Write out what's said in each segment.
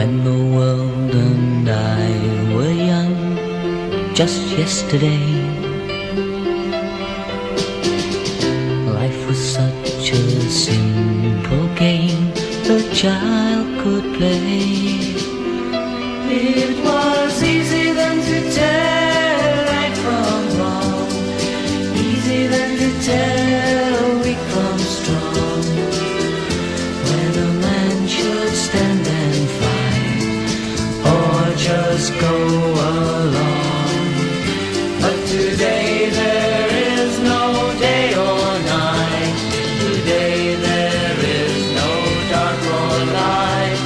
when the world and I were young, just yesterday. Life was such a simple game a child could play. It was easy then to tell right from wrong, easy then to tell weak from strong. When a man should stand and fight, or just go along. But today there is no day or night. Today there is no dark or light.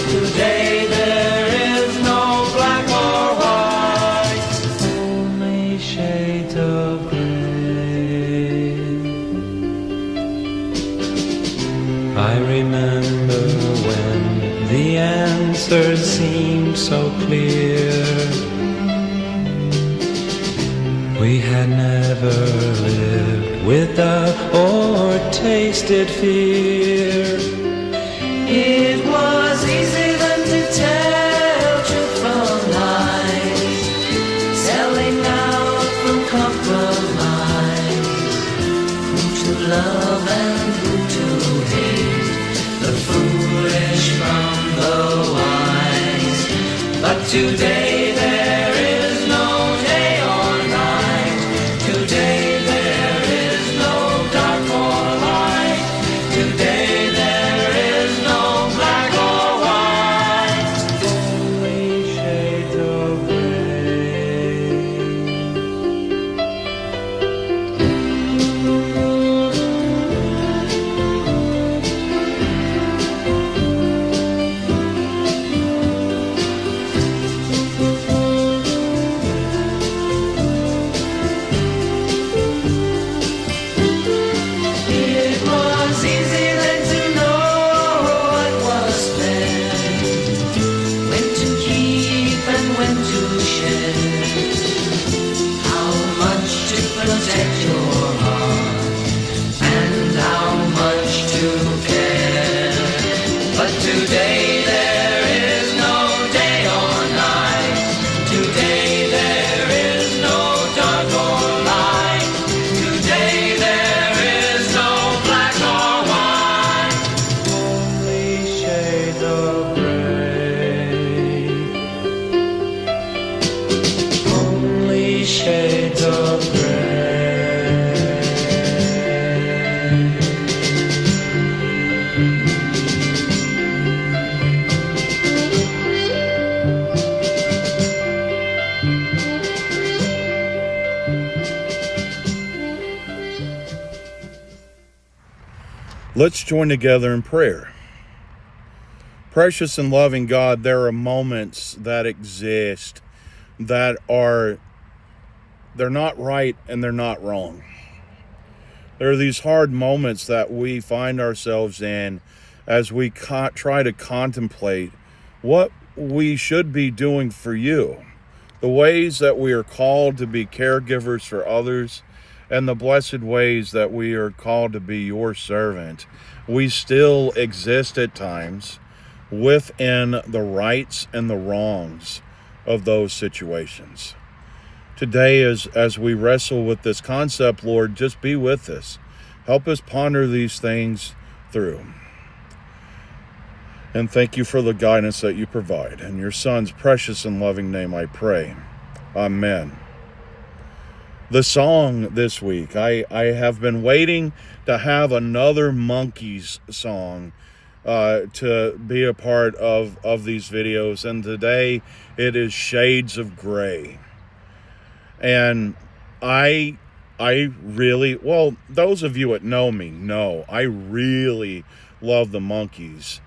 Today there is no black or white. Only shades of gray. I remember when the answers seemed so clear. We had never lived without or tasted fear. It was easy then to tell truth from lies, selling out from compromise. Who to love and who to hate, the foolish from the wise. But today there is no day or night. Today there is no dark or light. Today there is no black or white. Only shades of gray. It was easy then to know what was fair, when to keep and when to share, how much to protect your heart and how much to care. But today there is no day or night. Today there is no dark or light. Today there is no black or white. Only shades of gray. Only shades of gray. Let's join together in prayer. Precious and loving God, there are moments that exist that they're not right and they're not wrong. There are these hard moments that we find ourselves in as we try to contemplate what we should be doing for you, the ways that we are called to be caregivers for others, and the blessed ways that we are called to be your servant. We still exist at times within the rights and the wrongs of those situations. Today, as we wrestle with this concept, Lord, just be with us. Help us ponder these things through. And thank you for the guidance that you provide. In your Son's precious and loving name I pray. Amen. The song this week, I have been waiting to have another Monkees song to be a part of these videos, and today it is Shades of Gray. And I really, well, those of you that know me know I really love the Monkees.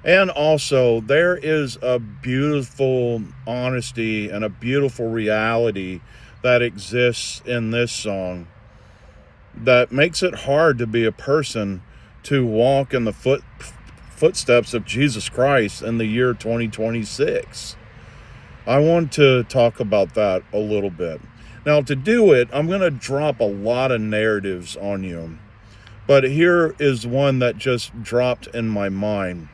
And also, there is a beautiful honesty and a beautiful reality that exists in this song that makes it hard to be a person to walk in the footsteps of Jesus Christ in the year 2026. I want to talk about that a little bit. Now, to do it, I'm going to drop a lot of narratives on you, but here is one that just dropped in my mind.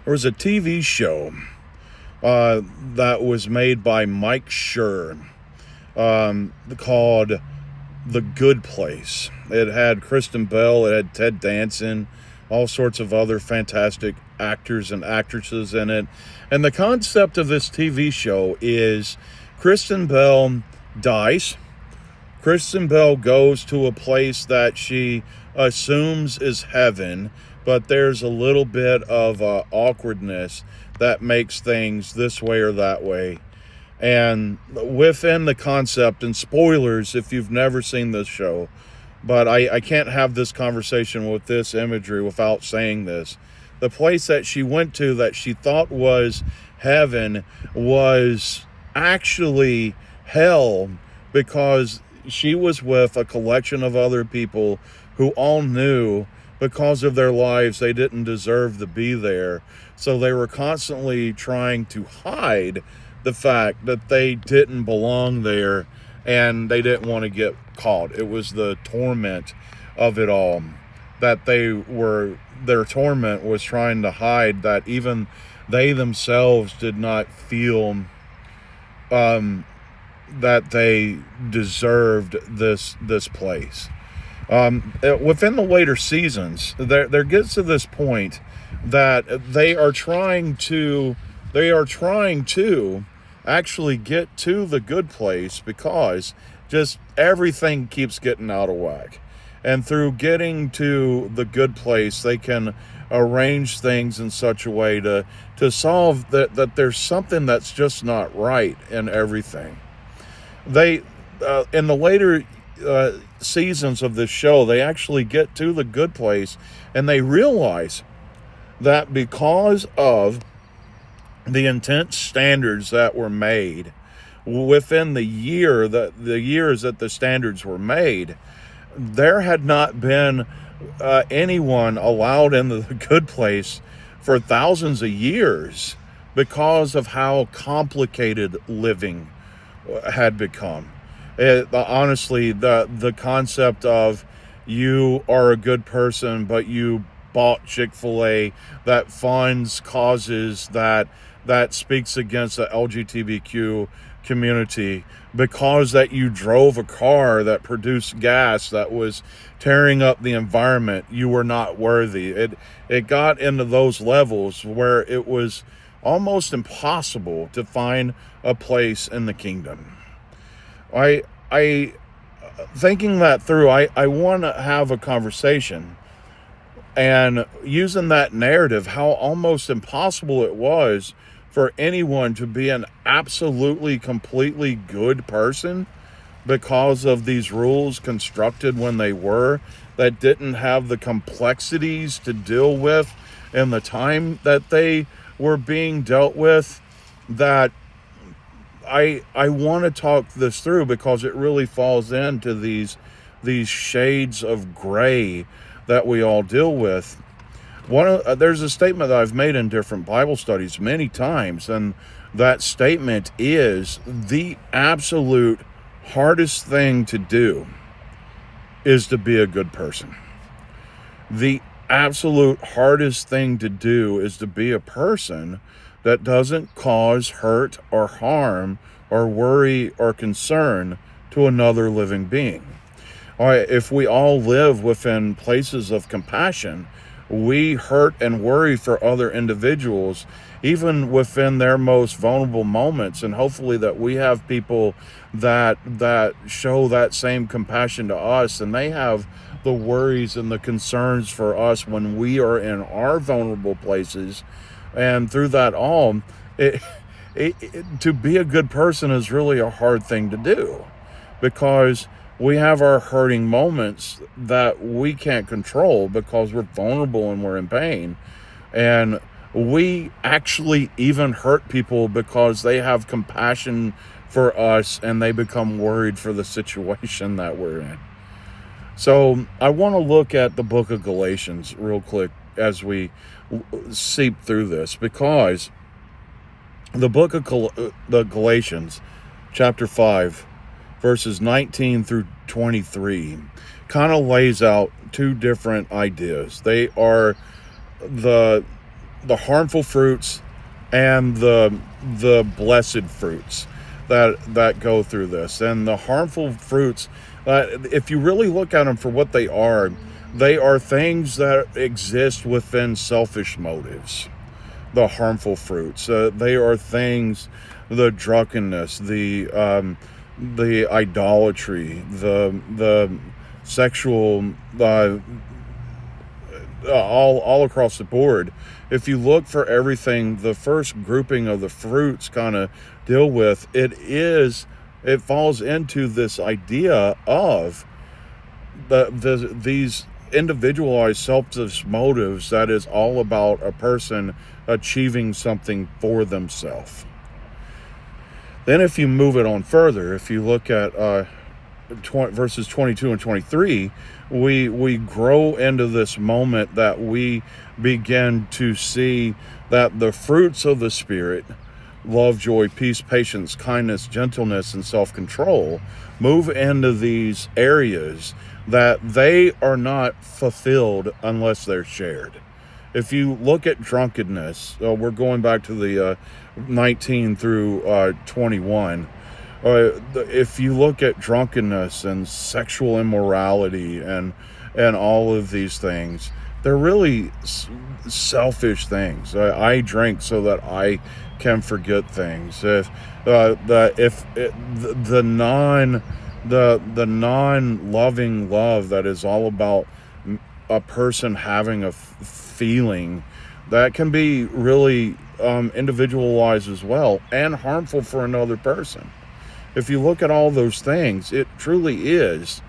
There was a TV show that was made by Mike Schur called The Good Place. It had Kristen Bell, it had Ted Danson, all sorts of other fantastic actors and actresses in it. And the concept of this TV show is Kristen Bell dies. Kristen Bell goes to a place that she assumes is heaven, but there's a little bit of awkwardness that makes things this way or that way. And within the concept, and spoilers if you've never seen this show, but I can't have this conversation with this imagery without saying this. The place that she went to that she thought was heaven was actually hell, because she was with a collection of other people who all knew because of their lives they didn't deserve to be there. So they were constantly trying to hide the fact that they didn't belong there and they didn't want to get caught. It was the torment of it all, that their torment was trying to hide that even they themselves did not feel that they deserved this place. Within the later seasons, there gets to this point that they are trying to actually get to the good place, because just everything keeps getting out of whack. And through getting to the good place, they can arrange things in such a way to solve that there's something that's just not right in everything. They in the later seasons of this show, they actually get to the good place, and they realize that because of the intense standards that were made within the years that the standards were made, there had not been anyone allowed into the good place for thousands of years, because of how complicated living had become. Honestly, the concept of you are a good person, but you bought Chick-fil-A that funds causes that speaks against the LGBTQ community, because that you drove a car that produced gas that was tearing up the environment, you were not worthy. It got into those levels where it was almost impossible to find a place in the kingdom. I thinking that through, I want to have a conversation, and using that narrative, how almost impossible it was for anyone to be an absolutely, completely good person because of these rules constructed when they were, that didn't have the complexities to deal with in the time that they were being dealt with. That I want to talk this through, because it really falls into these shades of gray that we all deal with. There's a statement that I've made in different Bible studies many times, and that statement is the absolute hardest thing to do is to be a good person. The absolute hardest thing to do is to be a person that doesn't cause hurt or harm or worry or concern to another living being. All right, if we all live within places of compassion, we hurt and worry for other individuals, even within their most vulnerable moments. And hopefully that we have people that show that same compassion to us, and they have the worries and the concerns for us when we are in our vulnerable places. And through that all, to be a good person is really a hard thing to do, because we have our hurting moments that we can't control because we're vulnerable and we're in pain. And we actually even hurt people because they have compassion for us and they become worried for the situation that we're in. So I want to look at the book of Galatians real quick as we seep through this, because the book of the Galatians, chapter 5, verses 19 through 23, kind of lays out two different ideas. They are the harmful fruits and the blessed fruits that go through this. And the harmful fruits, if you really look at them for what they are things that exist within selfish motives. The harmful fruits, they are things, the drunkenness, the idolatry, the sexual, all across the board. If you look for everything, the first grouping of the fruits kind of deal with, it falls into this idea of these individualized selfish motives that is all about a person achieving something for themselves. Then if you move it on further, if you look at verses 22 and 23, we grow into this moment that we begin to see that the fruits of the Spirit, love, joy, peace, patience, kindness, gentleness, and self-control, move into these areas that they are not fulfilled unless they're shared. If you look at drunkenness, we're going back to the 19 through 21. If you look at drunkenness and sexual immorality and all of these things, they're really selfish things. I drink so that I can forget things. The non-loving love that is all about a person having a feeling, that can be really individualized as well and harmful for another person. If you look at all those things, it truly is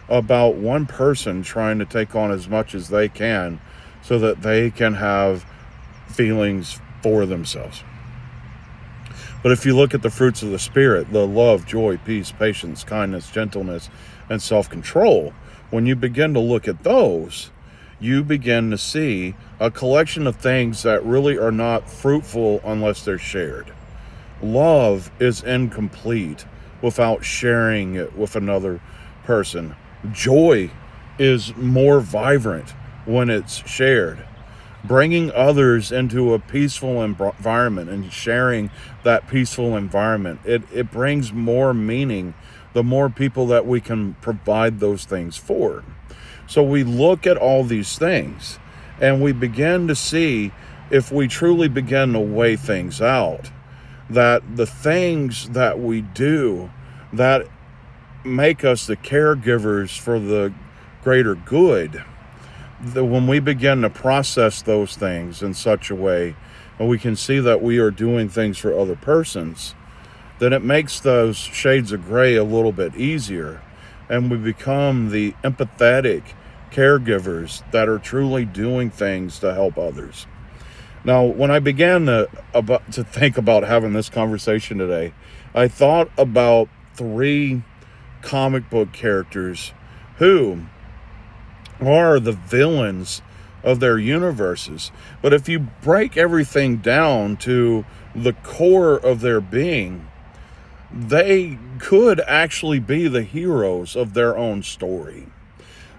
about one person trying to take on as much as they can so that they can have feelings for themselves. But if you look at the fruits of the Spirit, the love, joy, peace, patience, kindness, gentleness, and self-control, when you begin to look at those, you begin to see a collection of things that really are not fruitful unless they're shared. Love is incomplete without sharing it with another person. Joy is more vibrant when it's shared. Bringing others into a peaceful environment and sharing that peaceful environment, it brings more meaning the more people that we can provide those things for. So we look at all these things and we begin to see, if we truly begin to weigh things out, that the things that we do that make us the caregivers for the greater good, when we begin to process those things in such a way, and we can see that we are doing things for other persons, then it makes those shades of gray a little bit easier, and we become the empathetic caregivers that are truly doing things to help others. Now, when I began to think about having this conversation today, I thought about 3 comic book characters who are the villains of their universes. But if you break everything down to the core of their being, they could actually be the heroes of their own story.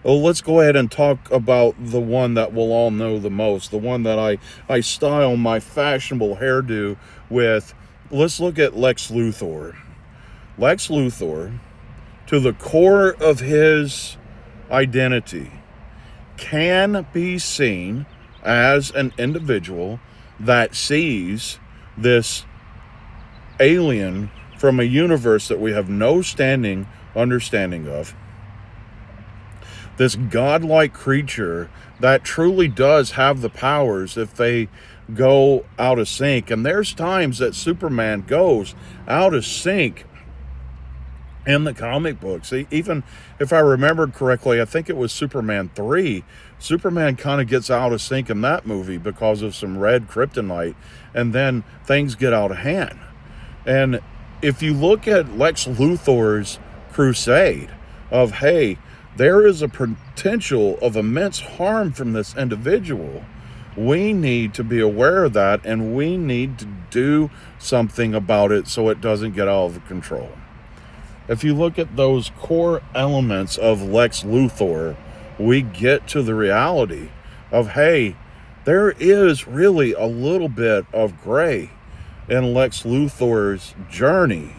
Well, let's go ahead and talk about the one that we'll all know the most, the one that I style my fashionable hairdo with. Let's look at Lex Luthor. Lex Luthor, to the core of his identity, can be seen as an individual that sees this alien from a universe that we have no understanding of. This godlike creature that truly does have the powers if they go out of sync. And there's times that Superman goes out of sync in the comic books. Even if I remember correctly, I think it was Superman 3. Superman kind of gets out of sync in that movie because of some red kryptonite, and then things get out of hand. And if you look at Lex Luthor's crusade of, hey, there is a potential of immense harm from this individual, we need to be aware of that, and we need to do something about it so it doesn't get out of control. If you look at those core elements of Lex Luthor, we get to the reality of, hey, there is really a little bit of gray in Lex Luthor's journey,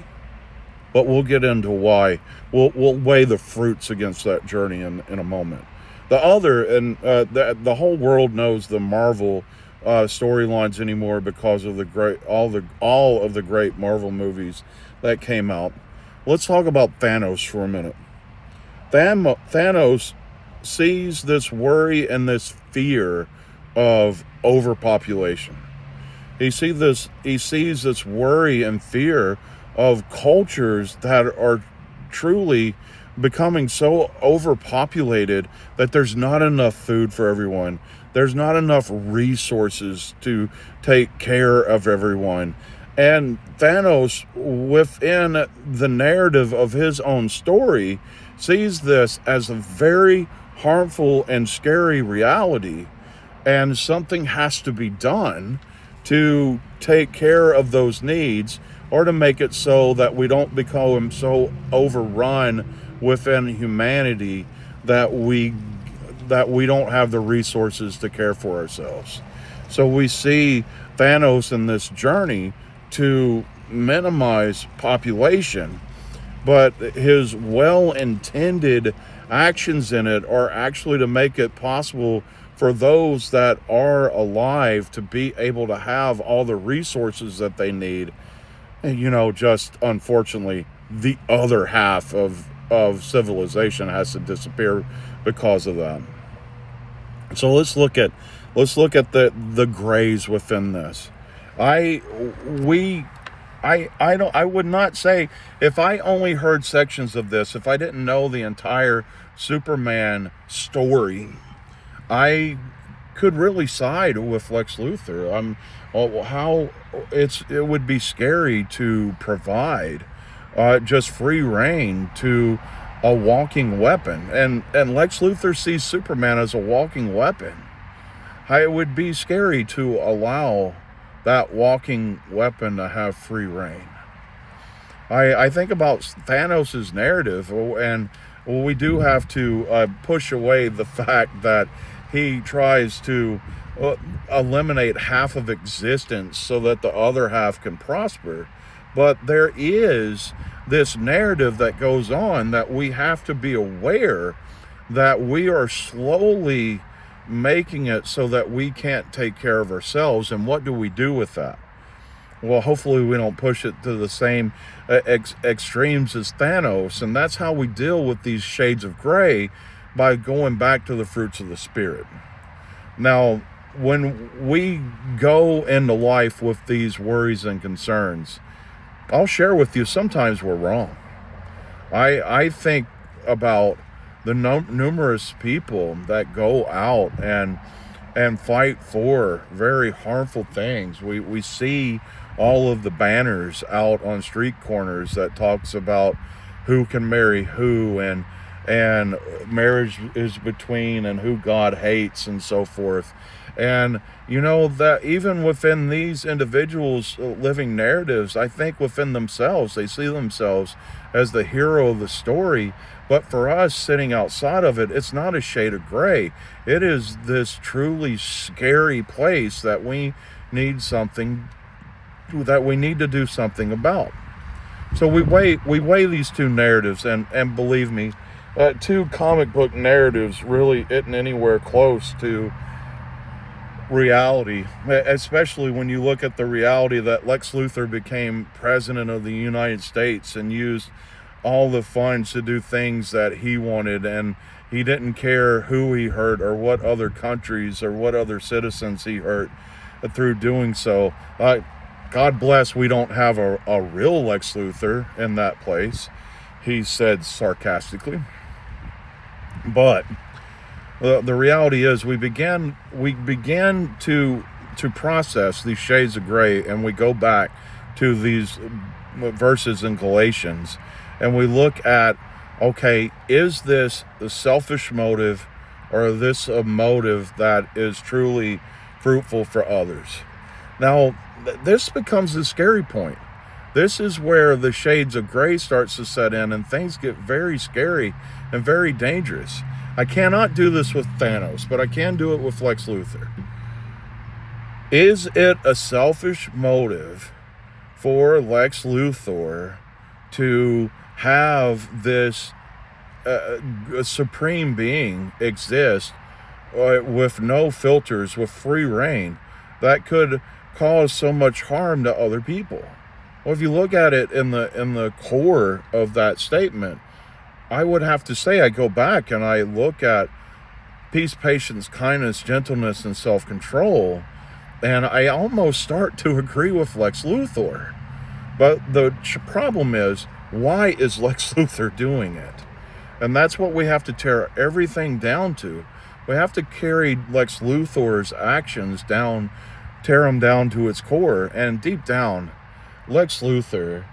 but we'll get into why. We'll weigh the fruits against that journey in a moment. The other, and the whole world knows the Marvel storylines anymore because of all of the great Marvel movies that came out. Let's talk about Thanos for a minute. Thanos sees this worry and this fear of overpopulation. He sees this worry and fear of cultures that are truly becoming so overpopulated that there's not enough food for everyone. There's not enough resources to take care of everyone. And Thanos, within the narrative of his own story, sees this as a very harmful and scary reality, and something has to be done to take care of those needs, or to make it so that we don't become so overrun within humanity that we don't have the resources to care for ourselves. So we see Thanos in this journey to minimize population, but his well-intended actions in it are actually to make it possible for those that are alive to be able to have all the resources that they need. And, just unfortunately, the other half of civilization has to disappear because of that. So let's look at the grays within this. I would not say, if I only heard sections of this, if I didn't know the entire Superman story, I could really side with Lex Luthor. It would be scary to provide just free reign to a walking weapon, and Lex Luthor sees Superman as a walking weapon. It would be scary to allow that walking weapon to have free reign. I think about Thanos' narrative, and we do have to push away the fact that he tries to eliminate half of existence so that the other half can prosper. But there is this narrative that goes on that we have to be aware that we are slowly making it so that we can't take care of ourselves. And what do we do with that? Well, hopefully we don't push it to the same extremes as Thanos. And that's how we deal with these shades of gray, by going back to the fruits of the Spirit. Now, when we go into life with these worries and concerns, I'll share with you, sometimes we're wrong. I think about the numerous people that go out and fight for very harmful things. We see all of the banners out on street corners that talks about who can marry who, and marriage is between, and who God hates, and so forth. And that even within these individuals living narratives, I think within themselves, they see themselves as the hero of the story. But for us sitting outside of it, it's not a shade of gray. It is this truly scary place that we need to do something about. So we weigh these two narratives, and believe me, two comic book narratives really isn't anywhere close to reality, especially when you look at the reality that Lex Luthor became president of the United States and used all the funds to do things that he wanted, and he didn't care who he hurt or what other countries or what other citizens he hurt through doing so. God bless we don't have a real Lex Luthor in that place, he said sarcastically. But the reality is, we begin to process these shades of gray, and we go back to these verses in Galatians, and we look at, okay, is this the selfish motive, or is this a motive that is truly fruitful for others? Now, this becomes the scary point. This is where the shades of gray starts to set in, and things get very scary and very dangerous. I cannot do this with Thanos, but I can do it with Lex Luthor. Is it a selfish motive for Lex Luthor to have this supreme being exist with no filters, with free reign, that could cause so much harm to other people? Well, if you look at it in the core of that statement, I would have to say I go back and I look at peace, patience, kindness, gentleness, and self-control, and I almost start to agree with Lex Luthor. But the problem is, why is Lex Luthor doing it? And that's what we have to tear everything down to. We have to carry Lex Luthor's actions down, tear them down to its core. And deep down, Lex Luthor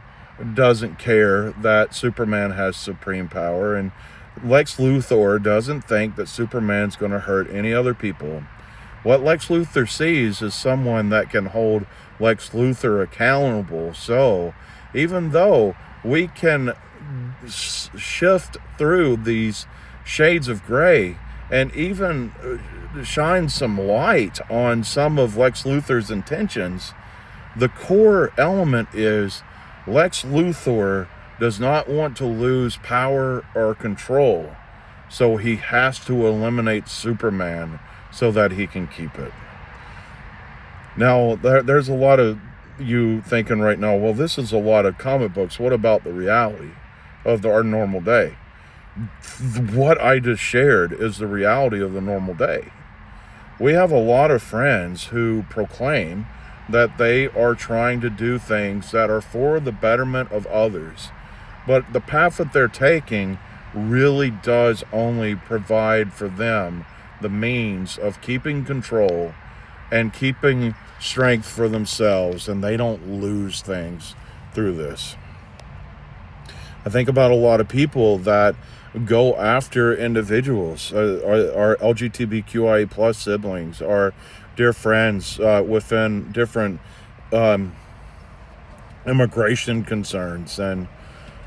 doesn't care that Superman has supreme power, and Lex Luthor doesn't think that Superman's going to hurt any other people. What Lex Luthor sees is someone that can hold Lex Luthor accountable. So even though we can shift through these shades of gray and even shine some light on some of Lex Luthor's intentions, the core element is Lex Luthor does not want to lose power or control, so he has to eliminate Superman so that he can keep it. Now, there's a lot of you thinking right now, well, this is a lot of comic books. What about the reality of our normal day? What I just shared is the reality of the normal day. We have a lot of friends who proclaim that they are trying to do things that are for the betterment of others, but the path that they're taking really does only provide for them the means of keeping control and keeping strength for themselves, and they don't lose things through this. I think about a lot of people that go after individuals, our LGBTQIA plus siblings, our dear friends within different immigration concerns, and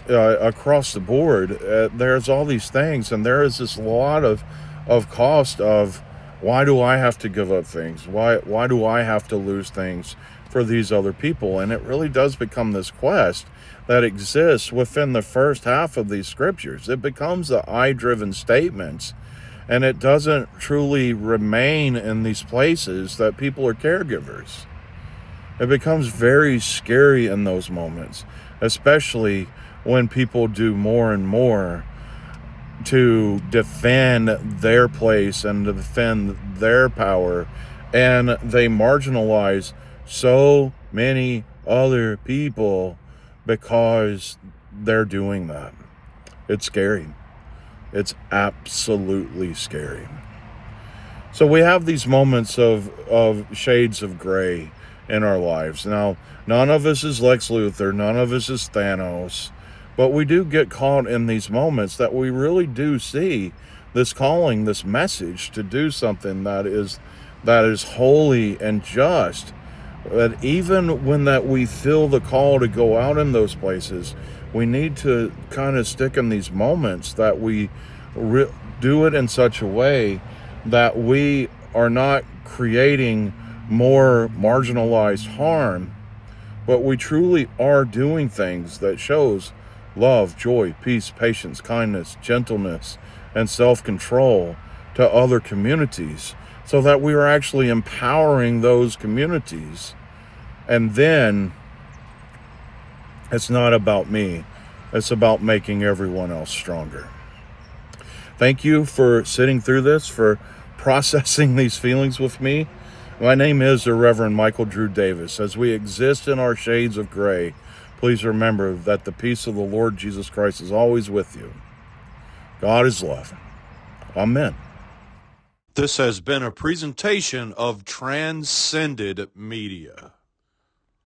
across the board, there's all these things, and there is this lot of cost of, why do I have to give up things? Why do I have to lose things for these other people? And it really does become this quest that exists within the first half of these scriptures. It becomes the I-driven statements, and it doesn't truly remain in these places that people are caregivers. It becomes very scary in those moments, especially when people do more and more to defend their place and to defend their power, and they marginalize so many other people because they're doing that. It's scary. It's absolutely scary. So we have these moments of shades of gray in our lives. Now, none of us is Lex Luthor, none of us is Thanos, but we do get caught in these moments that we really do see this calling, this message to do something that is holy and just. That even when that we feel the call to go out in those places, we need to kind of stick in these moments that we do it in such a way that we are not creating more marginalized harm, but we truly are doing things that shows love, joy, peace, patience, kindness, gentleness, and self-control to other communities, so that we are actually empowering those communities. And then it's not about me. It's about making everyone else stronger. Thank you for sitting through this, for processing these feelings with me. My name is the Reverend Michael Drew Davis. As we exist in our shades of gray, please remember that the peace of the Lord Jesus Christ is always with you. God is love. Amen. This has been a presentation of Transcended Media.